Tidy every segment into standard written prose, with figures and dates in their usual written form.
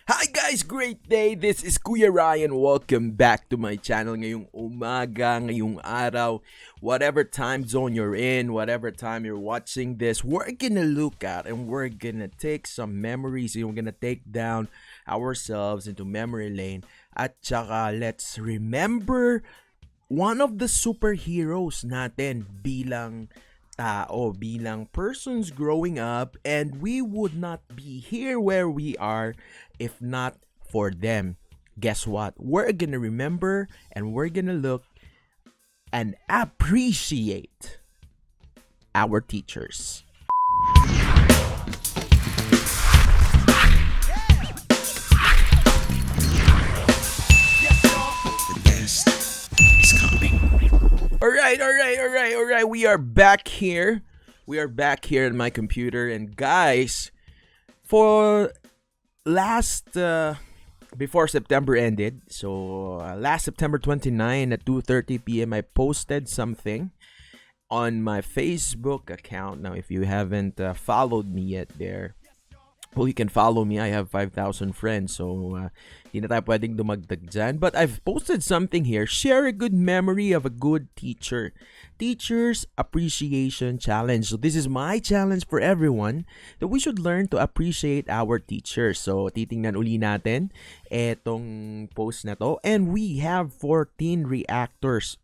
Hi guys! Great day! This is Kuya Ryan. Welcome back to my channel ngayong umaga, ngayong araw. Whatever time zone you're in, whatever time you're watching this, we're gonna look at and we're gonna take some memories and we're gonna take down ourselves into memory lane. At saka, let's remember one of the superheroes natin bilang tao, bilang persons growing up, and we would not be here where we are if not for them. Guess what? We're gonna remember and we're gonna look and appreciate our teachers. All right. We are back here. We are back here at my computer, and guys, for last before September ended, so last September 29 at 2:30 p.m. I posted something on my Facebook account. Now, if you haven't followed me yet there, well, you can follow me. I have 5,000 friends, so hindi na tayo pwedeng dumagdag dyan. But I've posted something here. Share a good memory of a good teacher. Teachers Appreciation Challenge. So this is my challenge for everyone that we should learn to appreciate our teachers. So titingnan uli natin etong post na to. And we have 14 reactors.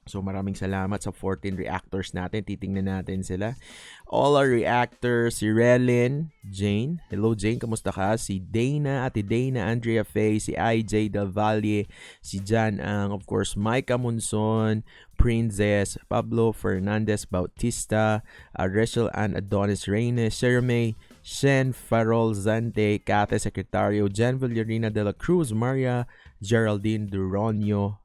So maraming salamat sa 14 reactors natin. Titingnan natin sila. All our reactors, si Relin, Jane. Hello Jane, kamusta ka? Si Dana, Ate Dana, Andrea Faye, si IJ Del Valle, si Jan Ang, of course, Micah Monson, Princess, Pablo Fernandez Bautista, Rachel Ann Adonis Reynes, Jeremy, Shen Farol Zante, Kate Secretario, Jen Villarina de la Cruz, Maria Geraldine Duronio,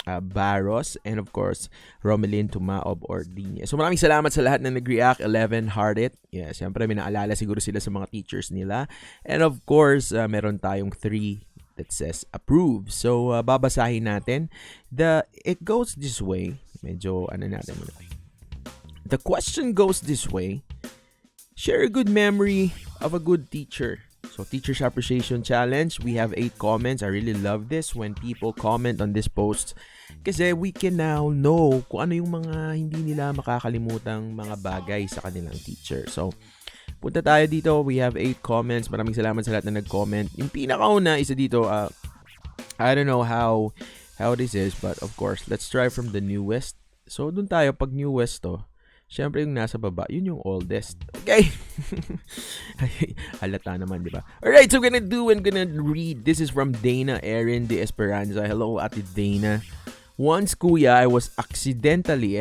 Barros, and of course, Romelin Tumaob Ordine. So maraming salamat sa lahat na nag-react. 11 heart it. Yeah, siyempre may naalala siguro sila sa mga teachers nila. And of course, meron tayong 3 that says approve. So babasahin natin. It goes this way. Medyo natin muna. The question goes this way. Share a good memory of a good teacher. So, Teachers Appreciation Challenge, we have 8 comments. I really love this when people comment on this post kasi we can now know kung ano yung mga hindi nila makakalimutang mga bagay sa kanilang teacher. So, punta tayo dito. We have 8 comments. Maraming salamat sa lahat na nag-comment. Yung pinakauna, isa dito, I don't know how this is, but of course, let's try from the newest. So, dun tayo, pag newest to, syempre yung nasa baba, yun yung oldest. Okay. Halata naman, di ba? Alright, so I'm gonna read. This is from Dana Erin de Esperanza. Hello, Ate Dana. Once, Kuya, I was accidentally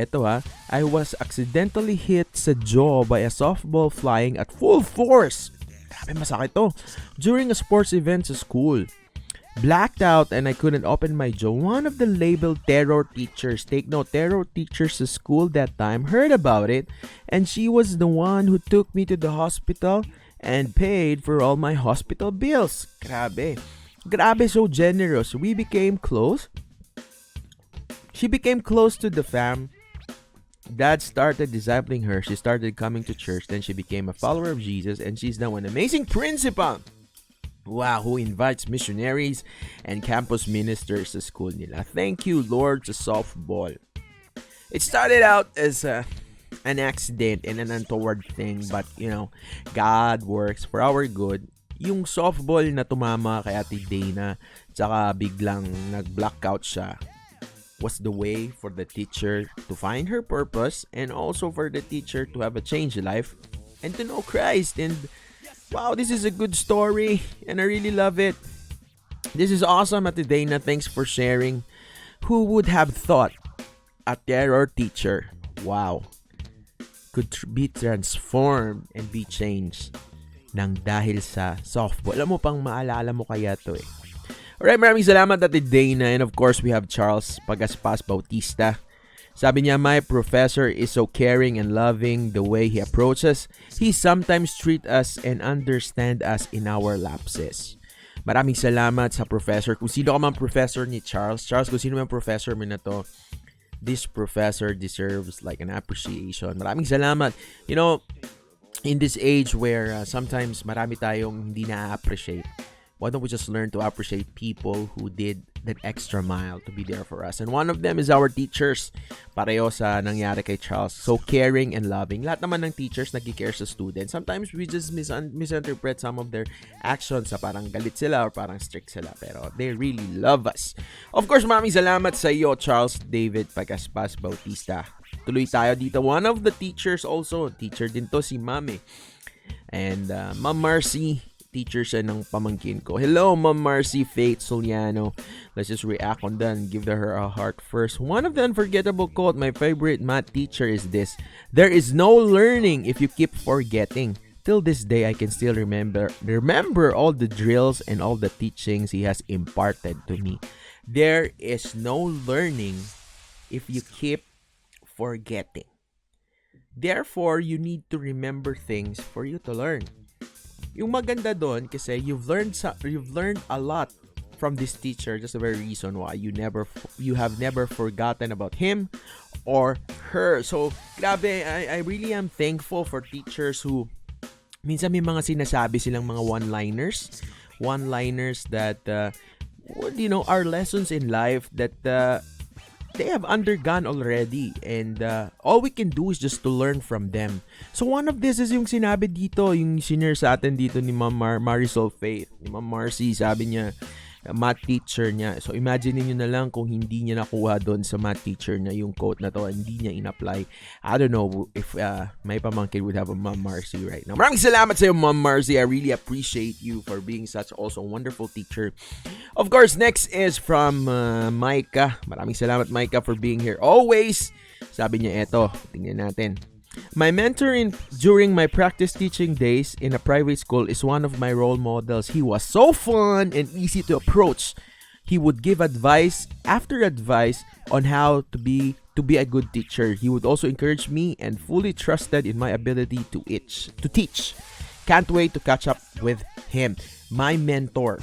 hit sa jaw by a softball flying at full force. Grabe, masakit to. During a sports event sa school. Blacked out and I couldn't open my jaw. One of the labeled terror teachers, take note, terror teachers at school that time heard about it, and she was the one who took me to the hospital and paid for all my hospital bills. Grabe. Grabe, so generous. We became close. She became close to the fam. Dad started discipling her. She started coming to church. Then she became a follower of Jesus, and she's now an amazing principal. Wow, who invites missionaries and campus ministers sa school nila. Thank you, Lord, sa softball. It started out as an accident and an untoward thing, but, God works for our good. Yung softball na tumama kay Ate Dana, tsaka biglang nag-blackout siya, was the way for the teacher to find her purpose and also for the teacher to have a changed life and to know Christ. And wow, this is a good story and I really love it. This is awesome, Ate Dana. Thanks for sharing. Who would have thought a terror teacher, wow, could be transformed and be changed nang dahil sa softball? Alam mo, pang maalala mo kaya to eh. Alright, maraming salamat, Ate Dana. And of course, we have Charles Pagaspas Bautista. Sabi niya, my professor is so caring and loving the way he approaches. He sometimes treat us and understand us in our lapses. Maraming salamat sa professor. Kung sino ka man professor ni Charles. Charles, kung sino man professor mo na to, this professor deserves like an appreciation. Maraming salamat. In this age where sometimes marami tayong hindi na-appreciate why don't we just learn to appreciate people who did that extra mile to be there for us? And one of them is our teachers. Pareho sa nangyari kay Charles. So caring and loving. Lahat naman ng teachers nagki-care sa students. Sometimes we just misinterpret some of their actions sa parang galit sila or parang strict sila. Pero they really love us. Of course, maraming salamat sa iyo, Charles David Pagaspas Bautista. Tuloy tayo dito. One of the teachers also, teacher din to si Mami. And Ma'am Marcy, teacher siya ng pamangkin ko. Hello, Ma'am Marcy Faith Soliano. Let's just react on that and give her a heart first. One of the unforgettable quote, my favorite math teacher is this: there is no learning if you keep forgetting. Till this day, I can still remember all the drills and all the teachings he has imparted to me. There is no learning if you keep forgetting. Therefore, you need to remember things for you to learn. Yung maganda doon kasi you've learned a lot from this teacher. Just the very reason why you have never forgotten about him or her. So, grabe, I really am thankful for teachers who minsan may mga sinasabi silang mga one-liners that are lessons in life that they have undergone already, and all we can do is just to learn from them. So one of this is yung sinabi dito, yung senior sa atin dito ni Ma'am Marisol Faith, ni Ma'am Marcy, sabi niya, math teacher niya. So imagine niyo na lang kung hindi niya nakuha doon sa math teacher niya yung quote na to, hindi niya in-apply. I don't know if may pamangkin would have a Ma'am Marcy right now. Maraming salamat sa iyo, Ma'am Marcy. I really appreciate you for being such also a wonderful teacher. Of course, next is from Micah. Maraming salamat, Micah, for being here always. Sabi niya, eto, tingnan natin. My mentor during my practice teaching days in a private school is one of my role models. He was so fun and easy to approach. He would give advice after advice on how to be a good teacher. He would also encourage me and fully trusted in my ability to teach. Can't wait to catch up with him. My mentor.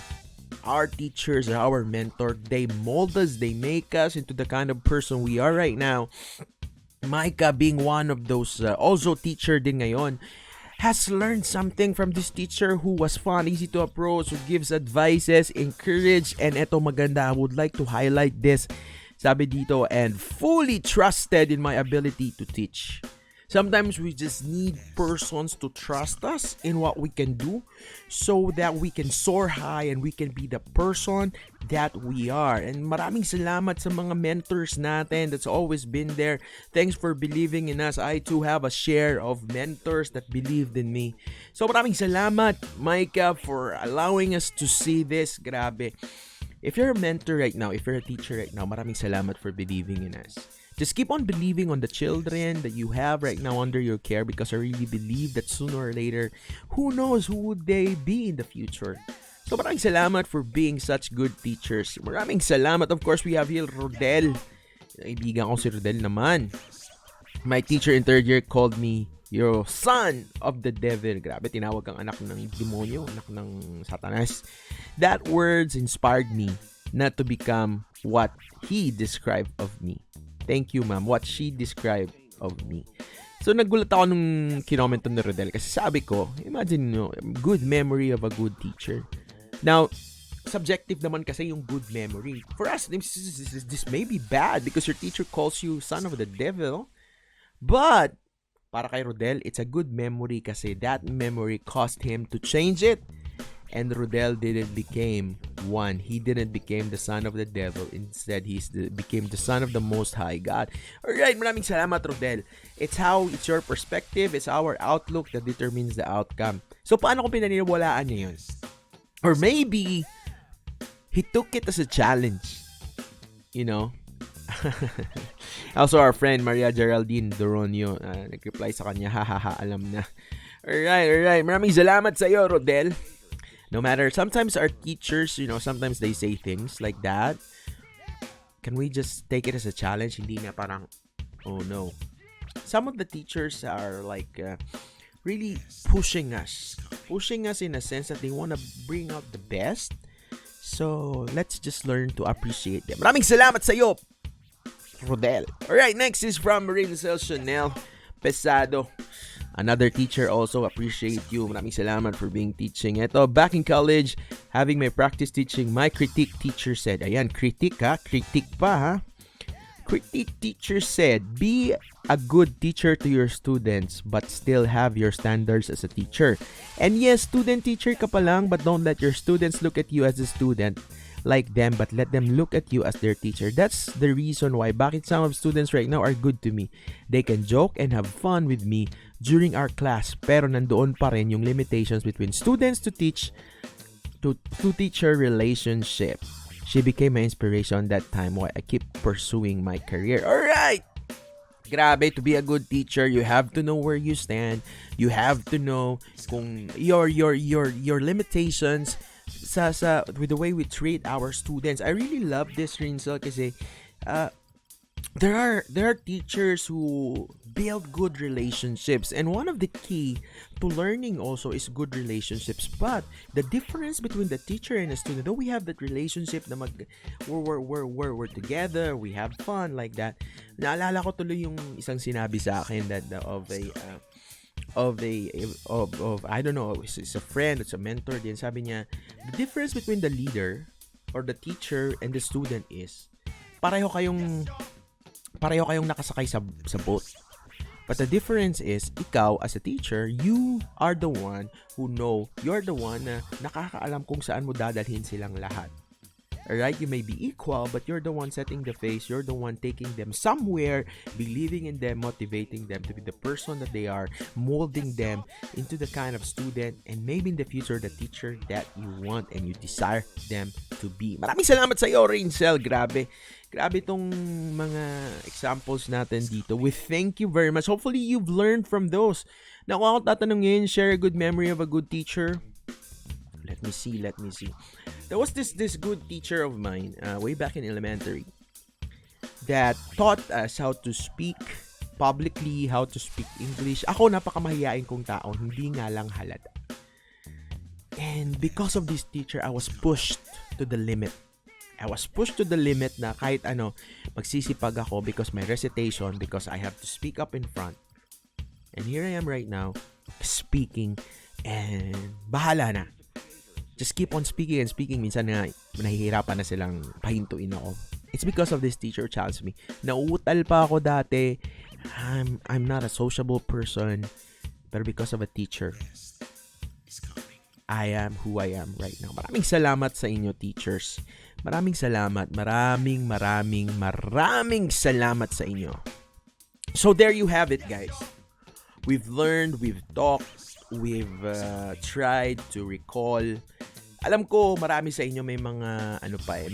Our teachers are our mentor. They mold us, they make us into the kind of person we are right now. Micah, being one of those also teacher din ngayon, has learned something from this teacher who was fun, easy to approach, who gives advices, encourage, and eto maganda, I would like to highlight this. Sabi dito, and fully trusted in my ability to teach. Sometimes we just need persons to trust us in what we can do so that we can soar high and we can be the person that we are. And maraming salamat sa mga mentors natin that's always been there. Thanks for believing in us. I too have a share of mentors that believed in me. So maraming salamat, Micah, for allowing us to see this. Grabe. If you're a mentor right now, if you're a teacher right now, maraming salamat for believing in us. Just keep on believing on the children that you have right now under your care, because I really believe that sooner or later, who knows who would they be in the future. So maraming salamat for being such good teachers. Maraming salamat. Of course, we have here Rodel. Kaibigan ko si Rodel naman. My teacher in third year called me your son of the devil. Grabe, tinawag kang anak ng demonyo, anak ng satanas. That words inspired me not to become what he described of me. Thank you, ma'am. What she described of me. So, nagulat ako nung kinomento ni Rodel kasi sabi ko, imagine nyo, good memory of a good teacher. Now, subjective naman kasi yung good memory. For us, this may be bad because your teacher calls you son of the devil. But, para kay Rodel, it's a good memory kasi that memory caused him to change it. And Rodel didn't become one. He didn't become the son of the devil. Instead, became the son of the Most High God. Alright, maraming salamat, Rodel. It's your perspective, it's our outlook that determines the outcome. So, paano ko pinaniniwalaan niya yun? Or maybe, he took it as a challenge. You know? Also, our friend, Maria Geraldine Doronio, nag-reply sa kanya, hahaha, alam na. Alright. Maraming salamat sa iyo, Rodel. No matter, sometimes our teachers, sometimes they say things like that. Can we just take it as a challenge? Hindi na parang, oh no. Some of the teachers are like really pushing us in a sense that they want to bring out the best. So, let's just learn to appreciate them. Maraming salamat sa iyo, Rodel. Alright, next is from Rincel Chanel Pesado. Another teacher also, appreciate you. Maraming salamat for being teaching. Ito, back in college, having my practice teaching, my critique teacher said, ayan, critique ha, critique pa ha. Critique teacher said, be a good teacher to your students but still have your standards as a teacher. And yes, student teacher ka pa lang, but don't let your students look at you as a student like them, but let them look at you as their teacher. That's the reason why bakit some of students right now are good to me. They can joke and have fun with me during our class, pero nandoon pa rin yung limitations between students to teacher relationship. She became my inspiration that time while I keep pursuing my career. Alright! Grabe, to be a good teacher, you have to know where you stand. You have to know kung your limitations sa with the way we treat our students. I really love this, Rinsel, kasi there are teachers who build good relationships, and one of the key to learning also is good relationships. But the difference between the teacher and the student, though we have that relationship na we're together, we have fun like that. Naalala ko tuloy yung isang sinabi sa akin that of I don't know, it's a friend, it's a mentor din. Sabi niya, the difference between the leader or the teacher and the student is pareho kayong nakasakay sa boat. But the difference is, ikaw as a teacher, you are the one who know, you're the one na nakakaalam kung saan mo dadalhin silang lahat. Alright, you may be equal, but you're the one setting the pace. You're the one taking them somewhere, believing in them, motivating them to be the person that they are, molding them into the kind of student and maybe in the future the teacher that you want and you desire them to be. Maraming salamat sa iyo, Rinsel. Grabe tong mga examples natin dito. We thank you very much. Hopefully you've learned from those. Now, kung ako tatanungin, share a good memory of a good teacher. Let me see. There was this good teacher of mine way back in elementary that taught us how to speak publicly, how to speak English. Ako, napakamahiyain kong tao, hindi nga lang halata. And because of this teacher, I was pushed to the limit. Na kahit ano, magsisipag ako because my recitation, because I have to speak up in front. And here I am right now, speaking, and bahala na. Just keep on speaking and speaking. Minsan nga, nahihirapan na silang pahintuin ako. It's because of this teacher who challenged me. Nauutal pa ako dati. I'm not a sociable person. Pero because of a teacher, I am who I am right now. Maraming salamat sa inyo, teachers. Maraming salamat. Maraming salamat sa inyo. So there you have it, guys. We've learned, we've talked, we've tried to recall. Alam ko, marami sa inyo may mga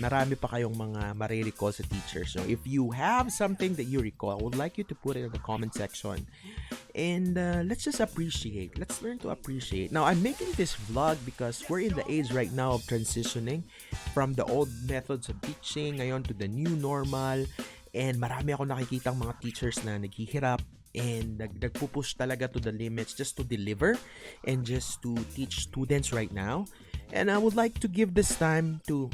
marami pa kayong mga marirecall sa teachers. So if you have something that you recall, I would like you to put it in the comment section. And let's just appreciate. Let's learn to appreciate. Now, I'm making this vlog because we're in the age right now of transitioning from the old methods of teaching ngayon to the new normal. And marami ako nakikitang mga teachers na naghihirap and nagpupush talaga to the limits just to deliver and just to teach students right now. And I would like to give this time to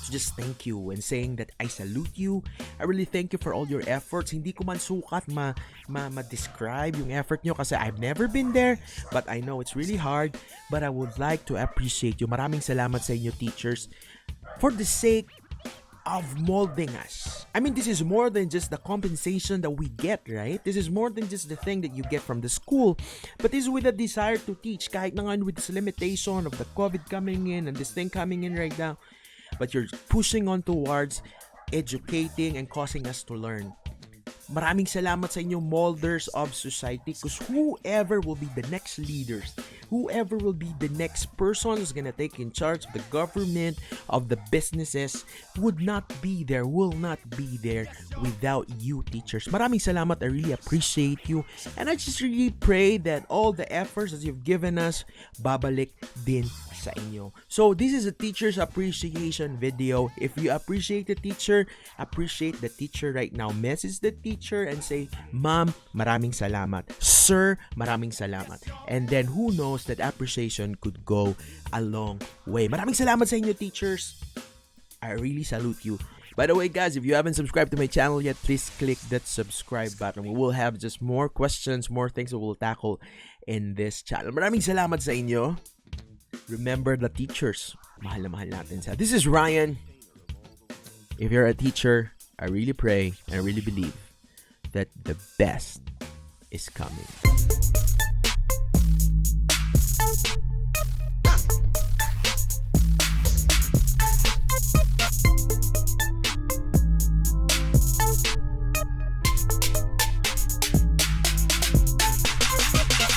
just thank you and saying that I salute you. I really thank you for all your efforts. Hindi ko man sukat ma-describe yung effort nyo kasi I've never been there, but I know it's really hard. But I would like to appreciate you. Maraming salamat sa inyo, teachers, for the sake of molding us. I mean, this is more than just the compensation that we get, right? This is more than just the thing that you get from the school, but this is with a desire to teach, kahit na ngayon with this limitation of the COVID coming in and this thing coming in right now, but you're pushing on towards educating and causing us to learn. Maraming salamat sa inyo, molders of society, because whoever will be the next leaders, whoever will be the next person who's gonna take in charge of the government, of the businesses, will not be there without you, teachers. Maraming salamat. I really appreciate you. And I just really pray that all the efforts that you've given us, babalik din sa inyo. So, this is a teacher's appreciation video. If you appreciate the teacher right now. Message the teacher and say, Ma'am, maraming salamat. Sir, maraming salamat. And then who knows that appreciation could go a long way. Maraming salamat sa inyo, teachers. I really salute you. By the way, guys, if you haven't subscribed to my channel yet, please click that subscribe button. We will have just more questions, more things that we'll tackle in this channel. Maraming salamat sa inyo. Remember the teachers. Mahal na mahal natin sa. This is Ryan. If you're a teacher, I really pray and I really believe that the best is coming.